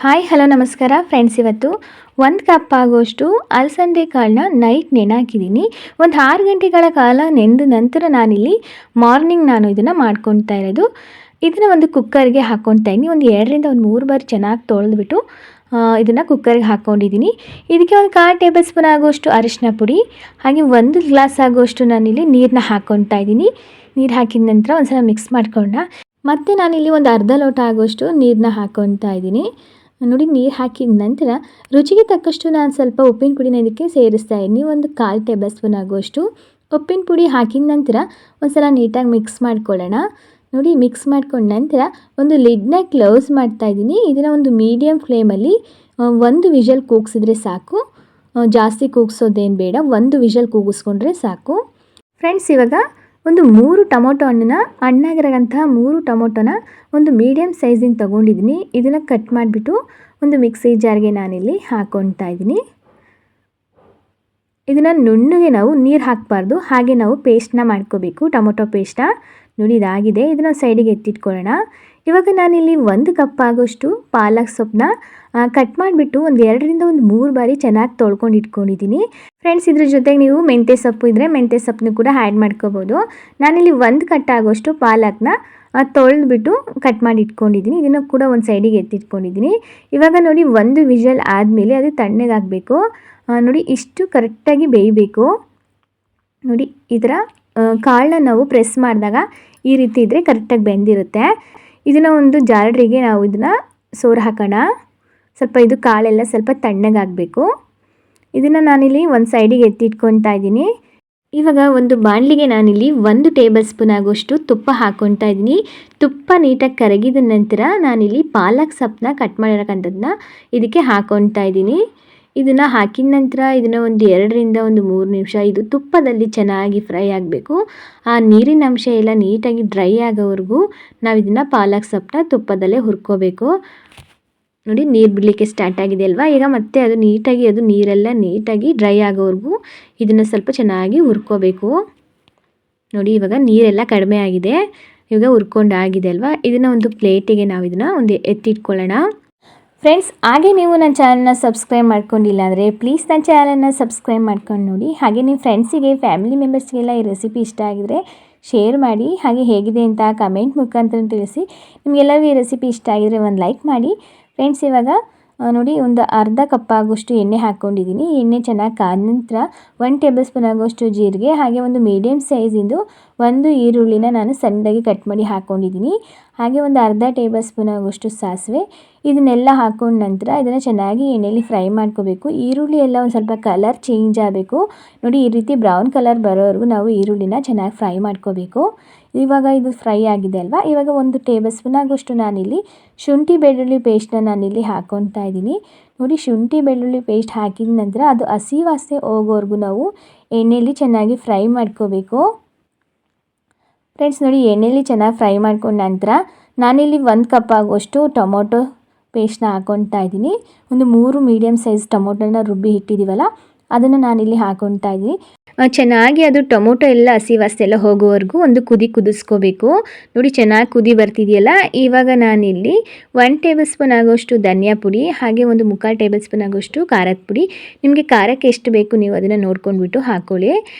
Hi hello ನಮಸ್ಕಾರ friends. ಇವತ್ತು 1 cup ಆಗುವಷ್ಟು ಅಲಸಂದೆ ಕಾಳನ್ನ ನೈಟ್ ನೆನೆಹಾಕಿದ್ದೀನಿ. ಒಂದು 6 ಗಂಟೆಗಳ ಕಾಲ ನೆನೆದ ನಂತರ ನಾನಿಲ್ಲಿ ಮಾರ್ನಿಂಗ್ ಇದನ್ನು ಮಾಡ್ಕೊತಾ ಇರೋದು. ಇದನ್ನು ಒಂದು ಕುಕ್ಕರ್ಗೆ ಹಾಕ್ಕೊತಾ ಇದ್ದೀನಿ. ಒಂದು 2ರಿಂದ 3 ಬಾರಿ ಚೆನ್ನಾಗಿ ತೊಳೆದ್ಬಿಟ್ಟು ಇದನ್ನು ಕುಕ್ಕರ್ಗೆ ಹಾಕ್ಕೊಂಡಿದ್ದೀನಿ. ಇದಕ್ಕೆ ಒಂದು 1/4 ಟೇಬಲ್ ಸ್ಪೂನ್ ಆಗುವಷ್ಟು ಅರಿಶಿನ ಪುಡಿ, ಹಾಗೆ 1 ಗ್ಲಾಸ್ ಆಗುವಷ್ಟು ನಾನಿಲ್ಲಿ ನೀರನ್ನ ಹಾಕ್ಕೊತಾ ಇದ್ದೀನಿ. ನೀರು ಹಾಕಿದ ನಂತರ ಒಂದು ಸಲ ಮಿಕ್ಸ್ ಮಾಡ್ಕೊಂಡ ಮತ್ತು ನಾನಿಲ್ಲಿ ಒಂದು ಅರ್ಧ ಲೋಟ ಆಗುವಷ್ಟು ನೀರನ್ನ ಹಾಕ್ಕೊತಾ ಇದ್ದೀನಿ. ನೋಡಿ, ನೀರು ಹಾಕಿದ ನಂತರ ರುಚಿಗೆ ತಕ್ಕಷ್ಟು ನಾನು ಸ್ವಲ್ಪ ಉಪ್ಪಿನ ಪುಡಿನ ಇದಕ್ಕೆ ಸೇರಿಸ್ತಾ ಇದ್ದೀನಿ. ಒಂದು 1/4 ಟೇಬಲ್ ಸ್ಪೂನ್ ಆಗುವಷ್ಟು ಉಪ್ಪಿನ ಪುಡಿ ಹಾಕಿದ ನಂತರ ಒಂದು ಸಲ ನೀಟಾಗಿ ಮಿಕ್ಸ್ ಮಾಡ್ಕೊಳ್ಳೋಣ. ನೋಡಿ, ಮಿಕ್ಸ್ ಮಾಡ್ಕೊಂಡ ನಂತರ ಒಂದು ಲಿಡ್ನ ಕ್ಲೋಸ್ ಮಾಡ್ತಾ ಇದ್ದೀನಿ. ಇದನ್ನು ಒಂದು ಮೀಡಿಯಮ್ ಫ್ಲೇಮಲ್ಲಿ 1 ವಿಷಲ್ ಕೂಗಿಸಿದ್ರೆ ಸಾಕು. ಜಾಸ್ತಿ ಕೂಗಿಸೋದೇನು ಬೇಡ, 1 ವಿಷಲ್ ಕೂಗಿಸ್ಕೊಂಡ್ರೆ ಸಾಕು. ಫ್ರೆಂಡ್ಸ್, ಇವಾಗ ಒಂದು 3 ಟೊಮೊಟೊ ಹಣ್ಣಾಗಿರೋಂತಹ 3 ಟೊಮೊಟೊನ ಒಂದು ಮೀಡಿಯಮ್ ಸೈಜಿಂದ ತೊಗೊಂಡಿದ್ದೀನಿ. ಇದನ್ನು ಕಟ್ ಮಾಡಿಬಿಟ್ಟು ಒಂದು ಮಿಕ್ಸಿ ಜಾರ್ಗೆ ನಾನಿಲ್ಲಿ ಹಾಕ್ಕೊತಾ ಇದ್ದೀನಿ. ಇದನ್ನು ನುಣ್ಣಗೆ ನಾವು ನೀರು ಹಾಕಬಾರ್ದು, ಹಾಗೆ ನಾವು ಪೇಸ್ಟ್ನ ಮಾಡ್ಕೋಬೇಕು, ಟೊಮೊಟೊ ಪೇಸ್ಟ. ನೋಡಿ, ಇದಾಗಿದೆ. ಇದನ್ನು ಸೈಡಿಗೆ ಎತ್ತಿಟ್ಕೊಳ್ಳೋಣ. ಇವಾಗ ನಾನಿಲ್ಲಿ 1 ಕಪ್ ಆಗೋಷ್ಟು ಪಾಲಕ್ ಸೊಪ್ಪನ್ನ ಕಟ್ ಮಾಡಿಬಿಟ್ಟು ಒಂದು 2ರಿಂದ 3 ಬಾರಿ ಚೆನ್ನಾಗಿ ತೊಳ್ಕೊಂಡು ಇಟ್ಕೊಂಡಿದ್ದೀನಿ. ಫ್ರೆಂಡ್ಸ್, ಇದ್ರ ಜೊತೆಗೆ ನೀವು ಮೆಂತ್ಯ ಸೊಪ್ಪು ಇದ್ದರೆ ಮೆಂತ್ಯ ಸೊಪ್ಪನ್ನು ಕೂಡ ಆ್ಯಡ್ ಮಾಡ್ಕೋಬೋದು. ನಾನಿಲ್ಲಿ 1 ಕಟ್ ಆಗೋಷ್ಟು ಪಾಲಕ್ನ ತೊಳೆದ್ಬಿಟ್ಟು ಕಟ್ ಮಾಡಿ ಇಟ್ಕೊಂಡಿದ್ದೀನಿ. ಇದನ್ನು ಕೂಡ ಒಂದು ಸೈಡಿಗೆ ಎತ್ತಿಟ್ಕೊಂಡಿದ್ದೀನಿ. ಇವಾಗ ನೋಡಿ, 1 ವಿಷಲ್ ಆದಮೇಲೆ ಅದು ತಣ್ಣಗಾಗಬೇಕು. ನೋಡಿ, ಇಷ್ಟು ಕರೆಕ್ಟಾಗಿ ಬೇಯಬೇಕು. ನೋಡಿ, ಇದರ ಕಾಳನ್ನ ನಾವು ಪ್ರೆಸ್ ಮಾಡಿದಾಗ ಈ ರೀತಿ ಇದ್ದರೆ ಕರೆಕ್ಟಾಗಿ ಬೆಂದಿರುತ್ತೆ. ಇದನ್ನು ಒಂದು ಜಾಲರಿಗೆ ನಾವು ಇದನ್ನು ಸೋರು ಹಾಕೋಣ. ಸ್ವಲ್ಪ ಇದು ಕಾಳೆಲ್ಲ ಸ್ವಲ್ಪ ತಣ್ಣಗಾಗಬೇಕು. ಇದನ್ನು ನಾನಿಲ್ಲಿ ಒಂದು ಸೈಡಿಗೆ ಎತ್ತಿಟ್ಕೊತಾ ಇದ್ದೀನಿ. ಇವಾಗ ಒಂದು ಬಾಣಲಿಗೆ ನಾನಿಲ್ಲಿ 1 ಟೇಬಲ್ ಸ್ಪೂನ್ ಆಗುವಷ್ಟು ತುಪ್ಪ ಹಾಕ್ಕೊತಾ ಇದ್ದೀನಿ. ತುಪ್ಪ ನೀಟಾಗಿ ಕರಗಿದ ನಂತರ ನಾನಿಲ್ಲಿ ಪಾಲಕ್ ಸೊಪ್ಪನ್ನ ಕಟ್ ಮಾಡಿರೋಕ್ಕಂಥದ್ದನ್ನ ಇದಕ್ಕೆ ಹಾಕ್ಕೊತಾ ಇದ್ದೀನಿ. ಇದನ್ನು ಹಾಕಿದ ನಂತರ ಇದನ್ನು ಒಂದು 2ರಿಂದ 3 ನಿಮಿಷ ಇದು ತುಪ್ಪದಲ್ಲಿ ಚೆನ್ನಾಗಿ ಫ್ರೈ ಆಗಬೇಕು. ಆ ನೀರಿನ ಅಂಶ ಎಲ್ಲ ನೀಟಾಗಿ ಡ್ರೈ ಆಗೋವರೆಗೂ ನಾವು ಇದನ್ನು ಪಾಲಕ್ ಸೊಪ್ಪನ್ನ ತುಪ್ಪದಲ್ಲೇ ಹುರ್ಕೋಬೇಕು. ನೋಡಿ, ನೀರು ಬಿಡಲಿಕ್ಕೆ ಸ್ಟಾರ್ಟ್ ಆಗಿದೆ ಅಲ್ವಾ. ಈಗ ಮತ್ತೆ ಅದು ನೀಟಾಗಿ ನೀರೆಲ್ಲ ನೀಟಾಗಿ ಡ್ರೈ ಆಗೋವರೆಗೂ ಇದನ್ನು ಸ್ವಲ್ಪ ಚೆನ್ನಾಗಿ ಹುರ್ಕೋಬೇಕು. ನೋಡಿ, ಇವಾಗ ನೀರೆಲ್ಲ ಕಡಿಮೆ ಆಗಿದೆ. ಇವಾಗ ಹುರ್ಕೊಂಡಾಗಿದೆ ಅಲ್ವಾ. ಇದನ್ನು ಒಂದು ಪ್ಲೇಟಿಗೆ ನಾವು ಇದನ್ನು ಒಂದು ಎತ್ತಿಟ್ಕೊಳ್ಳೋಣ. ಫ್ರೆಂಡ್ಸ್, ಹಾಗೆ ನೀವು ನನ್ನ ಚಾನಲ್ನ ಸಬ್ಸ್ಕ್ರೈಬ್ ಮಾಡ್ಕೊಂಡಿಲ್ಲ ಅಂದರೆ ಪ್ಲೀಸ್ ನನ್ನ ಚಾನಲ್ನ ಸಬ್ಸ್ಕ್ರೈಬ್ ಮಾಡ್ಕೊಂಡು ನೋಡಿ. ಹಾಗೆ ನಿಮ್ಮ ಫ್ರೆಂಡ್ಸಿಗೆ, ಫ್ಯಾಮಿಲಿ ಮೆಂಬರ್ಸ್ಗೆಲ್ಲ ಈ ರೆಸಿಪಿ ಇಷ್ಟ ಆಗಿದರೆ ಶೇರ್ ಮಾಡಿ. ಹಾಗೆ ಹೇಗಿದೆ ಅಂತ ಕಮೆಂಟ್ ಮುಖಾಂತರ ತಿಳಿಸಿ. ನಿಮಗೆಲ್ಲರಿಗೂ ಈ ರೆಸಿಪಿ ಇಷ್ಟ ಆಗಿದರೆ ಒಂದು ಲೈಕ್ ಮಾಡಿ. ಫ್ರೆಂಡ್ಸ್, ಇವಾಗ ನೋಡಿ, ಒಂದು ಅರ್ಧ ಕಪ್ ಆಗೋಷ್ಟು ಎಣ್ಣೆ ಹಾಕ್ಕೊಂಡಿದ್ದೀನಿ. ಎಣ್ಣೆ ಚೆನ್ನಾಗಿ ಕಾದ ನಂತರ 1 ಟೇಬಲ್ ಸ್ಪೂನ್ ಆಗೋಷ್ಟು ಜೀರಿಗೆ, ಹಾಗೆ ಒಂದು ಮೀಡಿಯಮ್ ಸೈಜಿಂದು 1 ಈರುಳ್ಳಿನ ನಾನು ಸಣ್ಣದಾಗಿ ಕಟ್ ಮಾಡಿ ಹಾಕ್ಕೊಂಡಿದ್ದೀನಿ. ಹಾಗೆ ಒಂದು ಅರ್ಧ ಟೇಬಲ್ ಸ್ಪೂನ್ ಆಗೋಷ್ಟು ಸಾಸಿವೆ. ಇದನ್ನೆಲ್ಲ ಹಾಕ್ಕೊಂಡ ನಂತರ ಇದನ್ನು ಚೆನ್ನಾಗಿ ಎಣ್ಣೆಯಲ್ಲಿ ಫ್ರೈ ಮಾಡ್ಕೋಬೇಕು. ಈರುಳ್ಳಿ ಎಲ್ಲ ಒಂದು ಸ್ವಲ್ಪ ಕಲರ್ ಚೇಂಜ್ ಆಗಬೇಕು. ನೋಡಿ, ಈ ರೀತಿ ಬ್ರೌನ್ ಕಲರ್ ಬರೋವರೆಗೂ ನಾವು ಈರುಳ್ಳಿನ ಚೆನ್ನಾಗಿ ಫ್ರೈ ಮಾಡ್ಕೋಬೇಕು. ಇವಾಗ ಇದು ಫ್ರೈ ಆಗಿದೆ ಅಲ್ವಾ. ಇವಾಗ 1 ಟೇಬಲ್ ಸ್ಪೂನ್ ಆಗೋಷ್ಟು ನಾನಿಲ್ಲಿ ಶುಂಠಿ ಬೆಳ್ಳುಳ್ಳಿ ಪೇಸ್ಟನ್ನ ನಾನಿಲ್ಲಿ ಹಾಕ್ಕೊತಾ ಇದ್ದೀನಿ. ನೋಡಿ, ಶುಂಠಿ ಬೆಳ್ಳುಳ್ಳಿ ಪೇಸ್ಟ್ ಹಾಕಿದ ನಂತರ ಅದು ಹಸಿ ವಾಸನೆ ಹೋಗೋವರೆಗೂ ನಾವು ಎಣ್ಣೆಯಲ್ಲಿ ಚೆನ್ನಾಗಿ ಫ್ರೈ ಮಾಡ್ಕೋಬೇಕು. ಫ್ರೆಂಡ್ಸ್, ನೋಡಿ, ಎಣ್ಣೆಯಲ್ಲಿ ಚೆನ್ನಾಗಿ ಫ್ರೈ ಮಾಡ್ಕೊಂಡ ನಂತರ ನಾನಿಲ್ಲಿ 1 ಕಪ್ ಆಗುವಷ್ಟು ಟೊಮೊಟೊ ಪೇಸ್ಟ್ನ ಹಾಕ್ಕೊತಾ ಇದ್ದೀನಿ. ಒಂದು 3 ಮೀಡಿಯಮ್ ಸೈಜ್ ಟೊಮೊಟೊನ ರುಬ್ಬಿ ಇಟ್ಟಿದ್ದೀವಲ್ಲ, ಅದನ್ನು ನಾನಿಲ್ಲಿ ಹಾಕ್ಕೊತಾ ಇದ್ದೀನಿ. ಚೆನ್ನಾಗಿ ಅದು ಟೊಮೊಟೊ ಎಲ್ಲ ಹಸಿ ವಾಸನೆ ಎಲ್ಲ ಹೋಗೋವರೆಗೂ ಒಂದು ಕುದಿಸ್ಕೋಬೇಕು. ನೋಡಿ, ಚೆನ್ನಾಗಿ ಕುದಿ ಬರ್ತಿದೆಯಲ್ಲ. ಇವಾಗ ನಾನಿಲ್ಲಿ 1 ಟೇಬಲ್ ಸ್ಪೂನ್ ಆಗೋಷ್ಟು ಧನಿಯಾ ಪುಡಿ, ಹಾಗೆ ಒಂದು 3/4 ಟೇಬಲ್ ಸ್ಪೂನ್ ಆಗೋಷ್ಟು ಖಾರದ ಪುಡಿ. ನಿಮಗೆ ಖಾರಕ್ಕೆ ಎಷ್ಟು ಬೇಕು ನೀವು ಅದನ್ನು ನೋಡ್ಕೊಂಡ್ಬಿಟ್ಟು ಹಾಕ್ಕೊಳ್ಳಿ.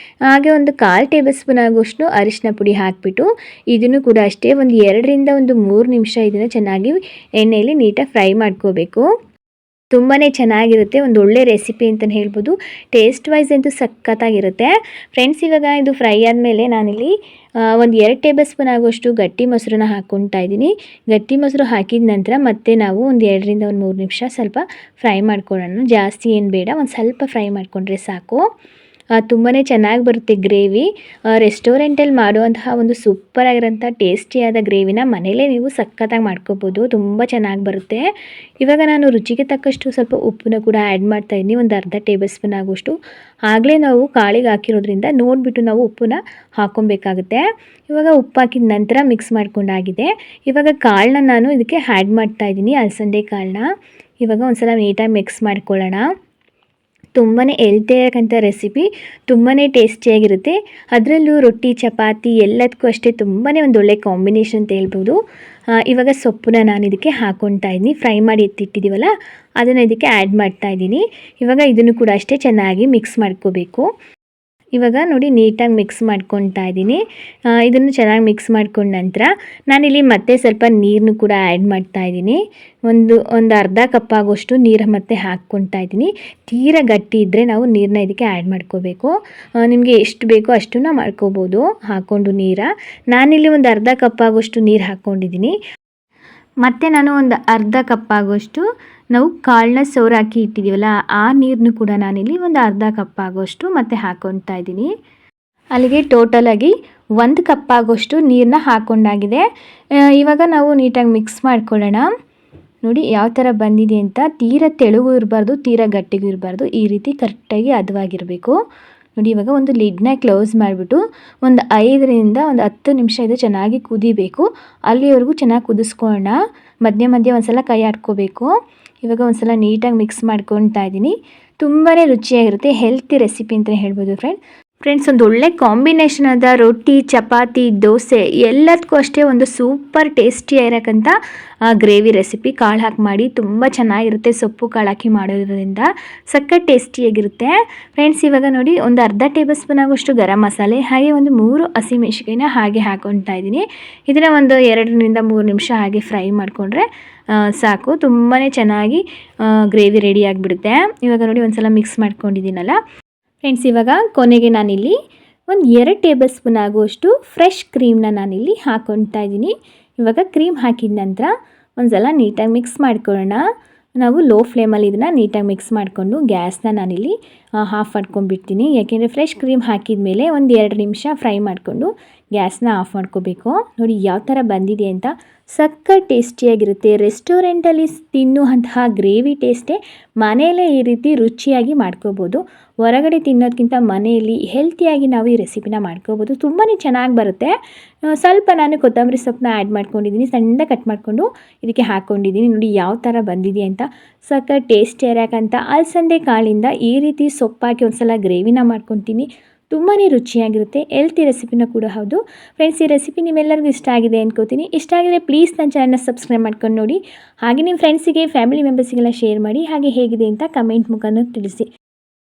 ಹಾಗೆ ಒಂದು 1/4 ಟೇಬಲ್ ಸ್ಪೂನ್ ಆಗೋಷ್ಟು ಅರಿಶಿನ ಪುಡಿ ಹಾಕಿಬಿಟ್ಟು ಇದನ್ನು ಕೂಡ ಅಷ್ಟೇ ಒಂದು 2ರಿಂದ 3 ನಿಮಿಷ ಇದನ್ನು ಚೆನ್ನಾಗಿ ಎಣ್ಣೆಯಲ್ಲಿ ನೀಟಾಗಿ ಫ್ರೈ ಮಾಡ್ಕೋಬೇಕು. ತುಂಬಾ ಚೆನ್ನಾಗಿರುತ್ತೆ, ಒಂದು ಒಳ್ಳೆ ರೆಸಿಪಿ ಅಂತಲೇ ಹೇಳ್ಬೋದು. ಟೇಸ್ಟ್ ವೈಸ್ ಅಂತೂ ಸಖತ್ತಾಗಿರುತ್ತೆ. ಫ್ರೆಂಡ್ಸ್, ಇವಾಗ ಇದು ಫ್ರೈ ಆದಮೇಲೆ ನಾನಿಲ್ಲಿ ಒಂದು 2 ಟೇಬಲ್ ಸ್ಪೂನ್ ಆಗುವಷ್ಟು ಗಟ್ಟಿ ಮೊಸರನ್ನ ಹಾಕ್ಕೊತಾ ಇದ್ದೀನಿ. ಗಟ್ಟಿ ಮೊಸರು ಹಾಕಿದ ನಂತರ ಮತ್ತೆ ನಾವು ಒಂದು 2ರಿಂದ 3 ನಿಮಿಷ ಸ್ವಲ್ಪ ಫ್ರೈ ಮಾಡ್ಕೊಳ್ಳೋಣ. ಜಾಸ್ತಿ ಏನು ಬೇಡ, ಒಂದು ಸ್ವಲ್ಪ ಫ್ರೈ ಮಾಡಿಕೊಂಡ್ರೆ ಸಾಕು. ತುಂಬಾ ಚೆನ್ನಾಗಿ ಬರುತ್ತೆ ಗ್ರೇವಿ. ರೆಸ್ಟೋರೆಂಟಲ್ಲಿ ಮಾಡುವಂತಹ ಒಂದು ಸೂಪರಾಗಿರೋಂಥ ಟೇಸ್ಟಿಯಾದ ಗ್ರೇವಿನ ಮನೇಲೇ ನೀವು ಸಖತ್ತಾಗಿ ಮಾಡ್ಕೋಬೋದು. ತುಂಬ ಚೆನ್ನಾಗಿ ಬರುತ್ತೆ. ಇವಾಗ ನಾನು ರುಚಿಗೆ ತಕ್ಕಷ್ಟು ಸ್ವಲ್ಪ ಉಪ್ಪನ್ನ ಕೂಡ ಆ್ಯಡ್ ಮಾಡ್ತಾಯಿದ್ದೀನಿ, ಒಂದು ಅರ್ಧ ಟೇಬಲ್ ಸ್ಪೂನ್ ಆಗೋಷ್ಟು. ಆಗಲೇ ನಾವು ಕಾಳಿಗೆ ಹಾಕಿರೋದ್ರಿಂದ ನೋಡಿಬಿಟ್ಟು ನಾವು ಉಪ್ಪನ್ನ ಹಾಕ್ಕೊಬೇಕಾಗುತ್ತೆ. ಇವಾಗ ಉಪ್ಪು ಹಾಕಿದ ನಂತರ ಮಿಕ್ಸ್ ಮಾಡ್ಕೊಂಡಾಗಿದೆ. ಇವಾಗ ಕಾಳನ್ನ ನಾನು ಇದಕ್ಕೆ ಆ್ಯಡ್ ಮಾಡ್ತಾಯಿದ್ದೀನಿ, ಅಲಸಂದೆ ಕಾಳನ್ನ. ಇವಾಗ ಒಂದು ಸಲ ನೀಟಾಗಿ ಮಿಕ್ಸ್ ಮಾಡ್ಕೊಳ್ಳೋಣ. ತುಂಬಾ ಹೆಲ್ತಿಯಾಗಂಥ ರೆಸಿಪಿ, ತುಂಬಾ ಟೇಸ್ಟಿಯಾಗಿರುತ್ತೆ. ಅದರಲ್ಲೂ ರೊಟ್ಟಿ ಚಪಾತಿ ಎಲ್ಲದಕ್ಕೂ ಅಷ್ಟೇ ತುಂಬಾ ಒಂದು ಒಳ್ಳೆ ಕಾಂಬಿನೇಷನ್ ಅಂತ ಹೇಳ್ಬೋದು. ಇವಾಗ ಸೊಪ್ಪನ್ನ ನಾನು ಇದಕ್ಕೆ ಹಾಕ್ಕೊಳ್ತಾ ಇದ್ದೀನಿ. ಫ್ರೈ ಮಾಡಿ ಎತ್ತಿಟ್ಟಿದ್ದೀವಲ್ಲ ಅದನ್ನು ಇದಕ್ಕೆ ಆ್ಯಡ್ ಮಾಡ್ತಾ ಇದ್ದೀನಿ. ಇವಾಗ ಇದನ್ನು ಕೂಡ ಅಷ್ಟೇ ಚೆನ್ನಾಗಿ ಮಿಕ್ಸ್ ಮಾಡ್ಕೋಬೇಕು. ಇವಾಗ ನೋಡಿ ನೀಟಾಗಿ ಮಿಕ್ಸ್ ಮಾಡ್ಕೊತಾ ಇದ್ದೀನಿ. ಇದನ್ನು ಚೆನ್ನಾಗಿ ಮಿಕ್ಸ್ ಮಾಡ್ಕೊಂಡ ನಂತರ ನಾನಿಲ್ಲಿ ಮತ್ತೆ ಸ್ವಲ್ಪ ನೀರನ್ನು ಕೂಡ ಆ್ಯಡ್ ಮಾಡ್ತಾ ಇದ್ದೀನಿ. ಒಂದು ಅರ್ಧ ಕಪ್ ಆಗೋಷ್ಟು ನೀರು ಮತ್ತೆ ಹಾಕ್ಕೊತಾ ಇದ್ದೀನಿ. ತೀರಾ ಗಟ್ಟಿ ಇದ್ದರೆ ನಾವು ನೀರನ್ನ ಇದಕ್ಕೆ ಆ್ಯಡ್ ಮಾಡ್ಕೋಬೇಕು. ನಿಮಗೆ ಎಷ್ಟು ಬೇಕೋ ಅಷ್ಟನ್ನು ಮಾಡ್ಕೋಬೋದು ಹಾಕ್ಕೊಂಡು ನೀರ. ನಾನಿಲ್ಲಿ ಒಂದು ಅರ್ಧ ಕಪ್ ಆಗೋಷ್ಟು ನೀರು ಹಾಕ್ಕೊಂಡಿದ್ದೀನಿ. ಮತ್ತು ನಾನು ಒಂದು ಅರ್ಧ ಕಪ್ ಆಗೋಷ್ಟು ನಾವು ಕಾಳನ್ನ ಸೋರಾಕಿ ಇಟ್ಟಿದ್ದೀವಲ್ಲ ಆ ನೀರನ್ನು ಕೂಡ ನಾನಿಲ್ಲಿ ಒಂದು ಅರ್ಧ ಕಪ್ ಆಗೋಷ್ಟು ಮತ್ತೆ ಹಾಕ್ಕೊತಾ ಇದ್ದೀನಿ. ಅಲ್ಲಿಗೆ ಟೋಟಲಾಗಿ 1 ಕಪ್ ಆಗೋಷ್ಟು ನೀರನ್ನ ಹಾಕ್ಕೊಂಡಾಗಿದೆ. ಇವಾಗ ನಾವು ನೀಟಾಗಿ ಮಿಕ್ಸ್ ಮಾಡ್ಕೊಳ್ಳೋಣ. ನೋಡಿ ಯಾವ ಥರ ಬಂದಿದೆ ಅಂತ. ತೀರಾ ತೆಳುಗೂ ಇರಬಾರ್ದು, ತೀರಾ ಗಟ್ಟಿಗೂ ಇರಬಾರ್ದು, ಈ ರೀತಿ ಕರೆಕ್ಟಾಗಿ ಹದವಾಗಿರಬೇಕು. ನೋಡಿ ಇವಾಗ ಒಂದು ಲಿಡ್ನ ಕ್ಲೋಸ್ ಮಾಡಿಬಿಟ್ಟು ಒಂದು 5ರಿಂದ 10 ನಿಮಿಷ ಇದು ಚೆನ್ನಾಗಿ ಕುದಿಬೇಕು. ಅಲ್ಲಿವರೆಗೂ ಚೆನ್ನಾಗಿ ಕುದಿಸ್ಕೊಳ್ಳೋಣ. ಮಧ್ಯೆ ಮಧ್ಯೆ ಒಂದು ಸಲ ಕೈ ಆಡ್ಕೋಬೇಕು. ಇವಾಗ ಒಂದು ಸಲ ನೀಟಾಗಿ ಮಿಕ್ಸ್ ಮಾಡ್ಕೊತಾ ಇದ್ದೀನಿ. ತುಂಬಾ ರುಚಿಯಾಗಿರುತ್ತೆ, ಹೆಲ್ತಿ ರೆಸಿಪಿ ಅಂತಲೇ ಹೇಳ್ಬೋದು ಫ್ರೆಂಡ್ಸ್. ಒಂದು ಒಳ್ಳೆ ಕಾಂಬಿನೇಷನ್ ಆದ ರೊಟ್ಟಿ ಚಪಾತಿ ದೋಸೆ ಎಲ್ಲದಕ್ಕೂ ಅಷ್ಟೇ ಒಂದು ಸೂಪರ್ ಟೇಸ್ಟಿಯಾಗಿರೋಕ್ಕಂಥ ಗ್ರೇವಿ ರೆಸಿಪಿ. ಕಾಳು ಹಾಕಿ ಮಾಡಿ ತುಂಬ ಚೆನ್ನಾಗಿರುತ್ತೆ. ಸೊಪ್ಪು ಕಾಳು ಹಾಕಿ ಮಾಡೋದ್ರಿಂದ ಸಖತ್ ಟೇಸ್ಟಿಯಾಗಿರುತ್ತೆ ಫ್ರೆಂಡ್ಸ್. ಇವಾಗ ನೋಡಿ ಒಂದು ಅರ್ಧ ಟೇಬಲ್ ಸ್ಪೂನ್ ಆಗೋಷ್ಟು ಗರಂ ಮಸಾಲೆ ಹಾಗೆ ಒಂದು 3 ಹಸಿಮೆಣಸಿನಕಾಯಿನ ಹಾಗೆ ಹಾಕ್ಕೊತಾ ಇದ್ದೀನಿ. ಇದನ್ನು ಒಂದು 2ರಿಂದ 3 ನಿಮಿಷ ಹಾಗೆ ಫ್ರೈ ಮಾಡಿಕೊಂಡ್ರೆ ಸಾಕು. ತುಂಬಾ ಚೆನ್ನಾಗಿ ಗ್ರೇವಿ ರೆಡಿ ಆಗಿಬಿಡುತ್ತೆ. ಇವಾಗ ನೋಡಿ ಒಂದು ಸಲ ಮಿಕ್ಸ್ ಮಾಡ್ಕೊಂಡಿದ್ದೀನಲ್ಲ ಫ್ರೆಂಡ್ಸ್. ಇವಾಗ ಕೊನೆಗೆ ನಾನಿಲ್ಲಿ ಒಂದು 2 ಟೇಬಲ್ ಸ್ಪೂನ್ ಆಗುವಷ್ಟು ಫ್ರೆಶ್ ಕ್ರೀಮ್ನ ನಾನಿಲ್ಲಿ ಹಾಕ್ಕೊತಾ ಇದ್ದೀನಿ. ಇವಾಗ ಕ್ರೀಮ್ ಹಾಕಿದ ನಂತರ ಒಂದು ಸಲ ನೀಟಾಗಿ ಮಿಕ್ಸ್ ಮಾಡ್ಕೊಳ್ಳೋಣ. ನಾವು ಲೋ ಫ್ಲೇಮಲ್ಲಿ ಇದನ್ನು ನೀಟಾಗಿ ಮಿಕ್ಸ್ ಮಾಡಿಕೊಂಡು ಗ್ಯಾಸ್ನ ನಾನಿಲ್ಲಿ ಆಫ್ ಮಾಡ್ಕೊಂಡ್ಬಿಡ್ತೀನಿ. ಯಾಕೆಂದರೆ ಫ್ರೆಶ್ ಕ್ರೀಮ್ ಹಾಕಿದ ಮೇಲೆ ಒಂದು 2 ನಿಮಿಷ ಫ್ರೈ ಮಾಡಿಕೊಂಡು ಗ್ಯಾಸ್ನ ಆಫ್ ಮಾಡ್ಕೋಬೇಕು. ನೋಡಿ ಯಾವ ಥರ ಬಂದಿದೆ ಅಂತ. ಸಖತ್ ಟೇಸ್ಟಿಯಾಗಿರುತ್ತೆ. ರೆಸ್ಟೋರೆಂಟಲ್ಲಿ ತಿನ್ನುವಂತಹ ಗ್ರೇವಿ ಟೇಸ್ಟೇ ಮನೆಯಲ್ಲೇ ಈ ರೀತಿ ರುಚಿಯಾಗಿ ಮಾಡ್ಕೋಬೋದು. ಹೊರಗಡೆ ತಿನ್ನೋದಕ್ಕಿಂತ ಮನೆಯಲ್ಲಿ ಹೆಲ್ತಿಯಾಗಿ ನಾವು ಈ ರೆಸಿಪಿನ ಮಾಡ್ಕೋಬೋದು. ತುಂಬಾ ಚೆನ್ನಾಗಿ ಬರುತ್ತೆ. ಸ್ವಲ್ಪ ನಾನು ಕೊತ್ತಂಬರಿ ಸೊಪ್ಪನ್ನ ಆ್ಯಡ್ ಮಾಡ್ಕೊಂಡಿದ್ದೀನಿ. ಸಣ್ಣ ಕಟ್ ಮಾಡಿಕೊಂಡು ಇದಕ್ಕೆ ಹಾಕ್ಕೊಂಡಿದ್ದೀನಿ. ನೋಡಿ ಯಾವ ಥರ ಬಂದಿದೆ ಅಂತ. ಸಖತ್ ಟೇಸ್ಟಿಯಾಗಿರೋಕ್ಕಂಥ ಅಲಸಂದೆ ಕಾಳಿಂದ ಈ ರೀತಿ ಸೊಪ್ಪಾಕಿ ಒಂದು ಸಲ ಗ್ರೇವಿನ ಮಾಡ್ಕೊತೀನಿ. ತುಂಬಾ ರುಚಿಯಾಗಿರುತ್ತೆ. ಹೆಲ್ತಿ ರೆಸಿಪಿನ ಕೂಡ ಹೌದು ಫ್ರೆಂಡ್ಸ್. ಈ ರೆಸಿಪಿ ನಿಮ್ಮೆಲ್ಲರಿಗೂ ಇಷ್ಟ ಆಗಿದೆ ಅನ್ಕೋತೀನಿ. ಇಷ್ಟ ಆಗಿದ್ರೆ ಪ್ಲೀಸ್ ನನ್ನ ಚಾನಲ್ನ ಸಬ್ಸ್ಕ್ರೈಬ್ ಮಾಡ್ಕೊಂಡು ನೋಡಿ. ಹಾಗೆ ನಿಮ್ಮ ಫ್ರೆಂಡ್ಸಿಗೆ ಫ್ಯಾಮಿಲಿ ಮೆಂಬರ್ಸಿಗೆಲ್ಲ ಶೇರ್ ಮಾಡಿ. ಹಾಗೆ ಹೇಗಿದೆ ಅಂತ ಕಮೆಂಟ್ ಮುಖಾಂತರ ತಿಳಿಸಿ.